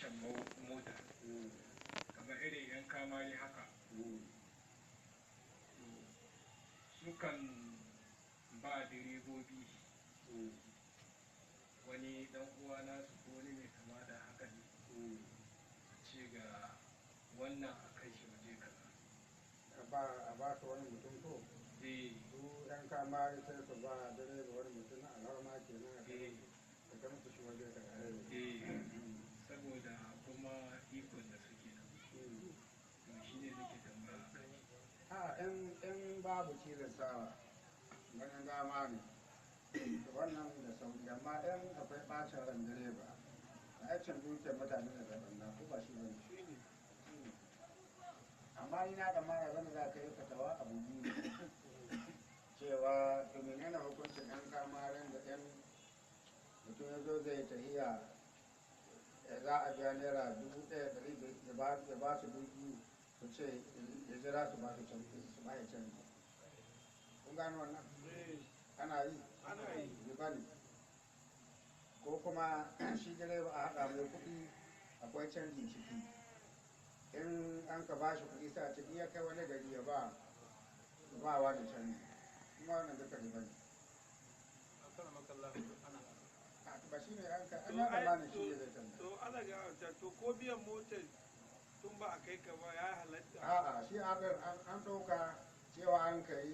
tashan mota kamar irin yan kamari haka sukan ba direbobi wani dan uwa nasu ko wani mai kama da haka ne ce ga wannan a kai shi waje kaza a ba su wani mutum to su yan kamari sai su ba direba wani mutum na alarma kenan a kai ka musu shi waje kaza saboda kuma ikon da suke da to shi ne nake tambaya a in babu tilastawa ganin dama ne wannan da sauri amma in akwai bacin ran direba a aikin dukiyar mutane da daban na ko ba shi bane amma ni na da mara zan za ka yi fatawa abu biyu cewa to menene hukuncin yan kamarin da yan mutum ya zo zai tahiya za a biya naira 1,100 ya ba su dubu su ce ya jira su ba su canji su ba ya canji kun gano wannan ana yi riba ne ko kuma shi direba a haɗa mai kuɗi akwai canji ciki in an ka ba shi kuɗi sa ce ya kai wani gari ya ba wa da canji kuma wannan duka riba ne ba shi ne an ka an yaɗa mana shi ne zai canji to ana ga to ko biyan motar tun ba a kai ka ba ya halatta a'a shi an ɗauka cewa an kai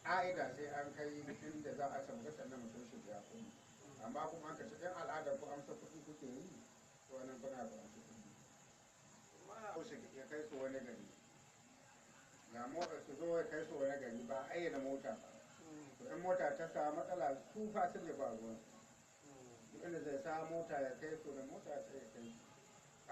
ƙa'ida sai an kai inda za a samu sannan mutum shi biya kuɗi amma kuma an kace ɗan al'adar ku amsa kuɗi kuke yi to wannan kuna ba amsa kuɗi ko shi ya kai su wani gari ga mota su zo ya kai su wani gari ba ayyana mota ba to in mota ta samu matsala su fasin da ba ruwan duk inda zai sa mota ya kai su da mota sai ya kai su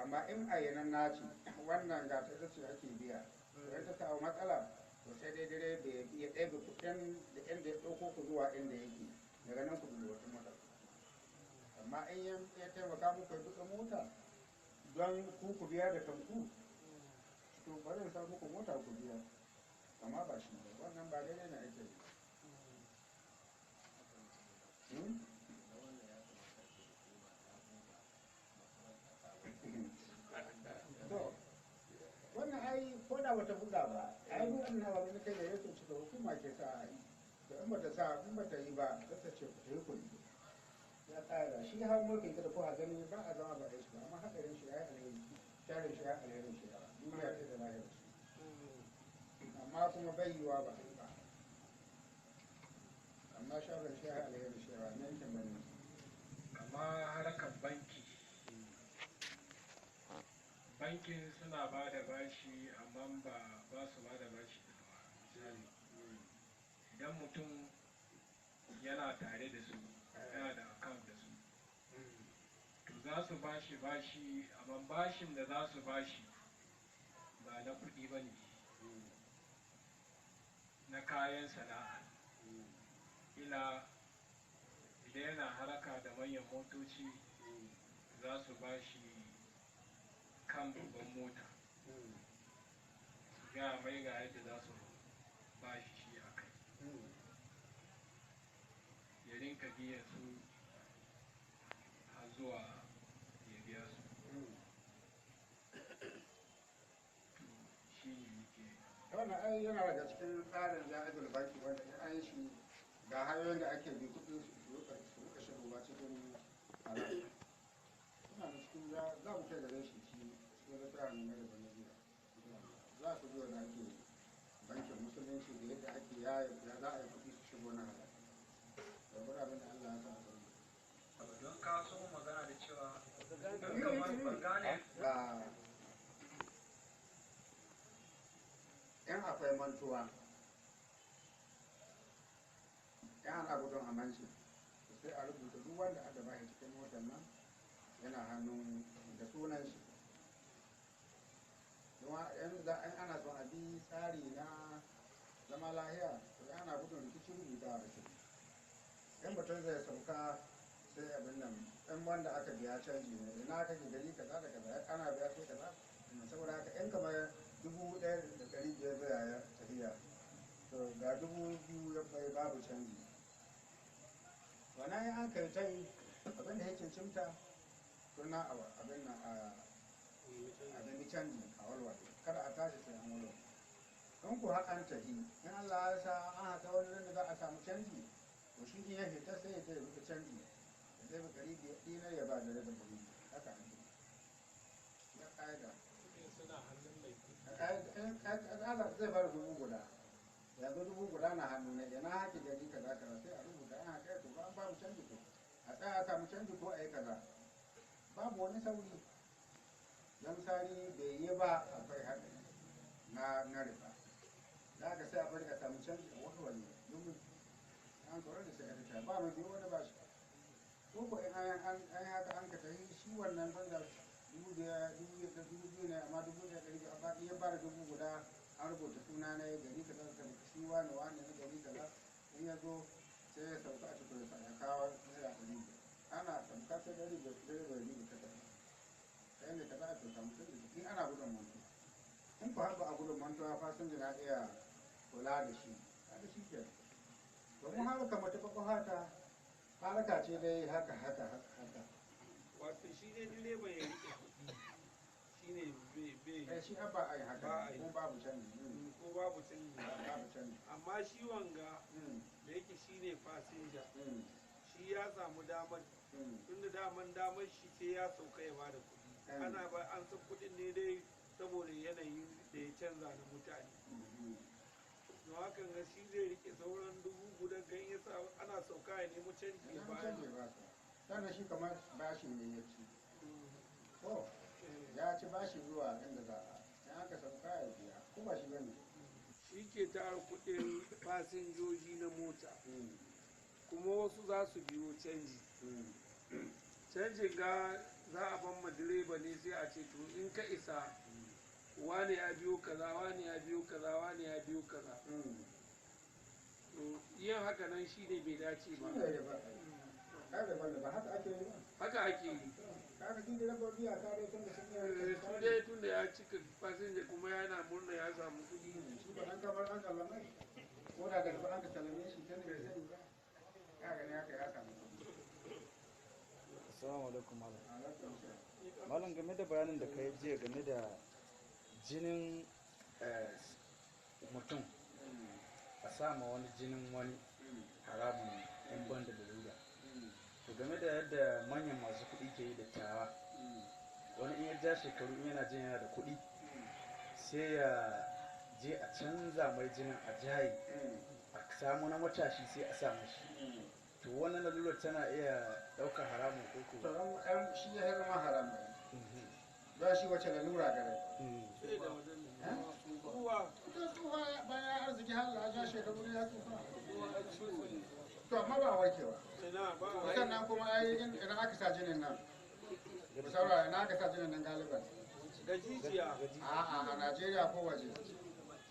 amma in ayyanan naci wannan ga ta ce ake biya to ta samu matsala to sai dai dare da ya ɗaya kuɗin da inda ya ɗauko ku zuwa inda yake daga nan ku da wata mota amma in ya taimaka muku duka mota don ku biya da kanku to bari in sa muku mota ku biya amma ba shi ba wannan ba daidai na ake yi to wannan ai ko da bata buga ba ai duk wannan ba ne kai da yake cika hukuma ke sa ai to in bata sa in bata yi ba ta ce ku yi kuɗi ya tsara shi har mulkin da ko a gani ba a zama ba shi ba amma hadarin shi ya yi alheri sharin shi ya yi alherin shi duniya ta da lahira amma kuma bai yiwa ba ba amma sharin shi ya yi alherin shi ba nan kin bane amma harkar bankin suna ba da bashi amma ba su ba da bashi da misali idan mutum yana tare da su yana da account da su to za su bashi amma bashin da za su bashi ba na kuɗi ba ne na kayan sana'a ila idan yana haraka da manyan motoci za su bashi kan babban mota su gaya mai ga yadda za su ba shi a kai ya rinka biya su har zuwa ya biya su shi ne yake wannan ai yana daga cikin tsarin jami'ar banki wanda ya an shi ga hanyoyin da ake bi kudin su rika shigowa cikin alaƙa suna da cikin za mu kai gare shi cikin da tsarin mai da bane za ku zo da ake bankin musulunci da yadda ake ya za a yi kuɗi su shigo na halal da wani abin da Allah ya sa a don ka so magana da cewa ban gane in akwai mantuwa yan ana gudun aminci sai a rubuta duk wanda aka ba shi cikin motar nan yana hannun da sunan shi kuma in ana son a bi tsari na zama lahiya to ana gudun rikicin rubuta a cikin yan mutum zai sauka sai abin nan in wanda aka biya canji ne ina kake gari kaza da kaza ana biya sai kaza saboda haka yan kamar 1,500 zai ya tafiya to ga 2,000 ya bai babu canji wannan ya an kai tai abin da ya cancanta suna abin nan a nemi canji a walwale kada a tashi sai an walwale in ku hakan tahi in Allah ya sa an haka wani da za a samu canji to shi in ya fita sai ya je rufe canji ya zai bukari da ɗina ya ba da rabin ɗari haka an yi na ƙa'ida suna hannun mai ƙa'ida zai fara $1000 yanzu $1000 na hannu ne yana haƙi gari kaza kaza sai a rubuta an haka to an babu canji ko a tsaya a samu canji ko a yi kaza babu wani sauri don sari bai yi ba akwai haɗari na riba da aka sai a bari a samu canji a wani wani domin an tsoron da sai a rika ba mai biyu wani ba shi ko in an haka an ka tafi shi wannan banda dubu biyu ne amma $1,100 a baɗi ya ba da $1000 an rubuta suna na ya gari kaza ka shi wani na gari kaza in ya zo sai ya sauka a cikin sa ya kawo naira $100 ana sauka sai $100 ta tafi kai ne kaza a sauka mutum da in ana gudun mantuwa in ku haɓa a gudun mantuwa fasinja na iya kula da shi kada shi ke domin haka kamar ta kwakwata haraka ce dai haka wato shi ne direba ya rike shi ne bai shi ba a yi haka ko babu canji ko babu canji babu canji amma shi wanga da yake shi ne fasinja shi ya samu damar tunda damar shi sai ya sauka ya bada kuɗi ana ba an san kuɗin ne dai saboda yanayin da ya canza na mutane don hakan ga shi zai rike sauran $1000 kan yasa ana sauka ya nemi canji ya bayar sannan shi kamar bashi ne ya ci to ya ci bashi zuwa inda za a ya aka sauka ya biya ko ba shi bane shi ke tara kuɗin fasinjoji na mota kuma wasu za su biyo canji canjin ga za a ban ma direba ne sai a ce to in ka isa wane ya biyo kaza wane ya biyo kaza wane ya biyo kaza to yin haka nan shi ne bai dace ba haka ake yi ba haka ake yi kaga shi direbobi a kare tun da sun yi su dai tun da ya cika fasinja kuma yana murna ya samu kuɗi shi ba dan kamar an sallame ko da daga an ka sallame shi tun da bai sani ba kaga ne haka ya samu kuɗi. Assalamu alaikum malam. Malam game da bayanin da kai jiya game da jinin mutum a sama wani jinin wani haramun in ban da lalura. To game da yadda manyan masu kuɗi ke yi da tawa wani in ya ja shekaru yana jin yana da kuɗi sai ya je a canza mai jinin a jayi a samu na matashi sai a sa mashi. To wannan lalurar tana iya ɗaukar haramun koko? To shi ya zama haram ba shi wace lalura gare tsuwa bayan arziki har ja shekaru ya tsufa to amma ba warkewa sannan kuma ai idan aka sa jinin nan ku saurara idan aka sa jinin nan galiban da jijiya a Najeriya ko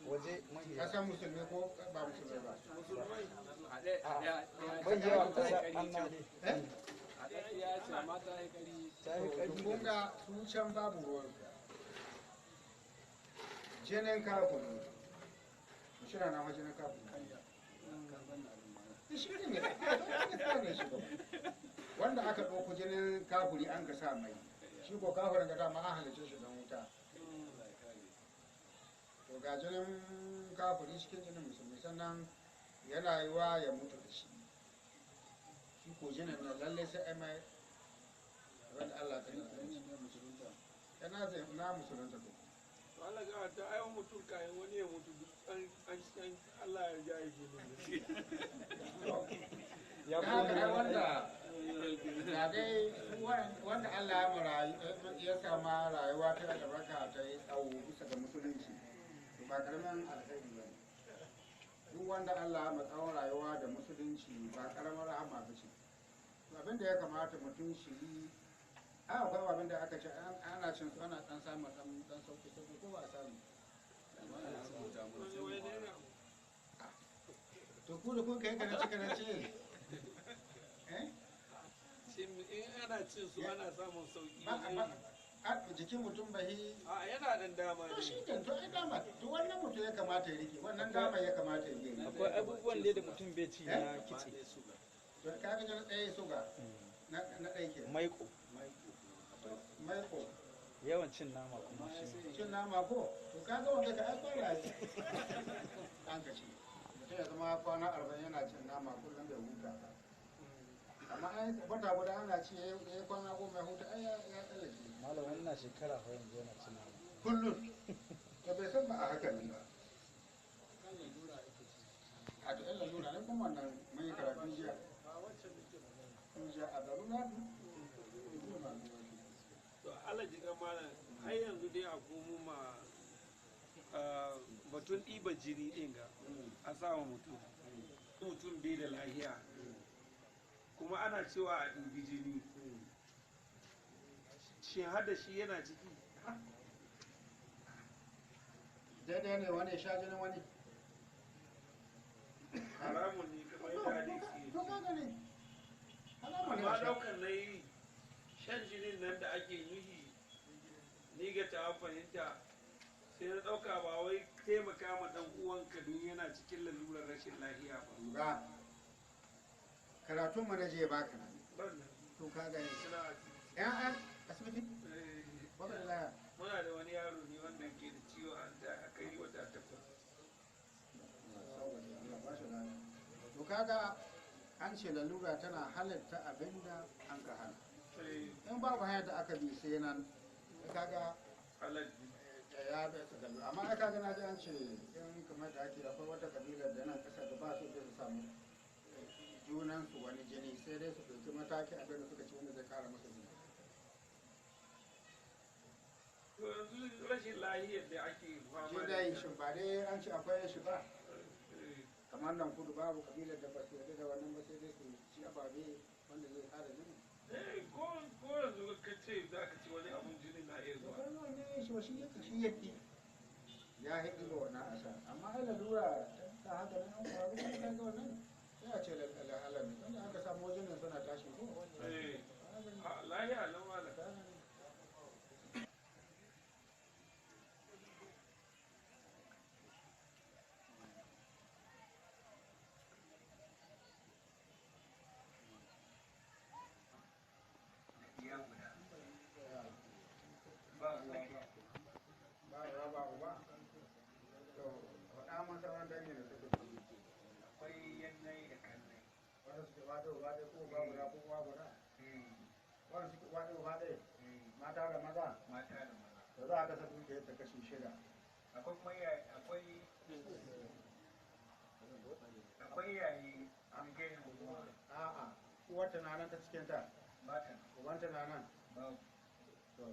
waje kasan musulmi ko ba musulmi ba musulmai ban yawa kasa an na kun ga su can babu ruwan jinin kafin shi na nama jinin kafin shi ne wanda aka ɗauko jinin kafuri an ka sa mai shi ko kafurin ga dama an halice shi don wuta to ga jinin kafuri cikin jinin musulmi sannan yana yi wa ya mutu da shi shi ko jinin na lalle sai ai mai wanda Allah ta yi yana zai na musulunta ko Allah ga ta ayon mutum kayan wani ya mutu an Allah ya ja ya ji ya kuma wanda da dai wanda Allah ya marayu ya sama rayuwa ta da barka ta yi tsawo bisa ga musulunci to ba karamin alheri ba duk wanda Allah ya matsawon rayuwa da musulunci ba karamar rahama ba ce to abin da ya kamata mutum shi yi akwai abin da aka ce ana cin su ana dan samun dan sauki sauki ko ba a samu to ku da kun kai karace in ana cin su ana samun sauki jikin mutum bai a yana dan dama to shi kan to ai dama to wannan mutum ya kamata ya rike wannan dama ya kamata ya yi akwai abubuwan da mutum bai ci na kitse to kaga jin tsaye suga na ɗai ke maiko maiko yawan cin nama kuma shi cin nama ko to kaga wanda ka ai fara yi an ka ce mutum ya zama kwana 40 yana cin nama kullum bai huta ba amma ai wata guda ana ci ya yi kwana 10 ya huta ai ya tsallake malam wani na shekara fa yanzu yana cin nama kullum da bai san ba a haka nan ba a to illa lura ne kuma wannan mun yi karatu jiya mun ji a daruna to Allah ji malam har yanzu dai a komo ma batun ɗiba jini ɗin ga a sama mutum bai da lahiya kuma ana cewa a ɗibi jini shin har da shi yana ciki daidai ne wani sha jinin wani haramun ne kamar yadda hadisi to ka gani haramun ne amma sha ɗaukar na yi shan jinin nan da ake nuhi ni ga ta fahimta sai na ɗauka ba wai taimaka ma ɗan uwanka don yana cikin lalurar rashin lafiya ba. ga karatun mu na je baka nan Wannan to ka gani suna yan asibiti eh, baka da laya muna da wani yaro ne wanda ke da ciwo da aka yi wata 8. to kaga an ce lalura tana halatta abinda an ka hana in babu hanyar da aka bi sai nan kaga Alaji. ya bai su galu amma aka gana ji an ce in kamar da ake akwai wata kabilar da nan kasar da ba su da su samu junansu wani jini sai dai su ɗauki mataki abin da suka ci wanda zai kara musu jini To yanzu rashin lahiyar da ake fama shi da dai ita. shi ba dai an ce akwai shi ba Eh, kamar nan kudu babu kabilar da ba su yarda da wannan ba sai dai su ci ababe wanda zai kara jini ko yanzu ka ce za ka ci wani abun jini na iya zuwa. wannan ne shi yake ya haɗi ga wannan asa amma ai lalura ta haka nan an faru kuma kai ga wannan sai a ce al'alam wanda aka samu wajen nan suna tashi ko Eh, lahiya lau malam. iya guda ba uwa ba ba ya ba uba to faɗa mun sauran dangin da suke akwai yannai da kannai wanda suke ba da uba ɗaya ko ba guda ko uwa guda wanda suke uwa ɗaya uba ɗaya mata da maza mata da maza da za a kasa dukiyar ta kashi 6 akwai kuma akwai yayi an gaya uwa a'a uwarta na nan ta cikin ta ba ta ubanta na nan babu to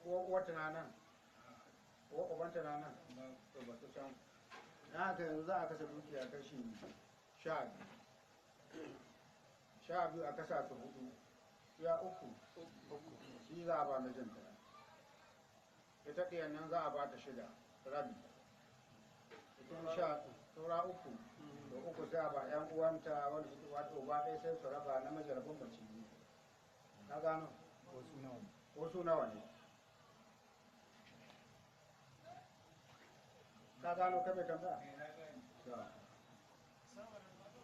uwarta na nan ubanta na nan babu to ba su san na haka yanzu za a kasa dukiya kashi 12 a kasa su 4 ya uku shi za a ba mijinta ita ɗayan nan za a ba ta 6 rabi cikin 10 saura uku da uku sai a ba 'yan uwanta wanda suke wata uba ɗaya sai su raba na majalabin mace biyu na gano wasu nawa ne ka gano ka bai tambaya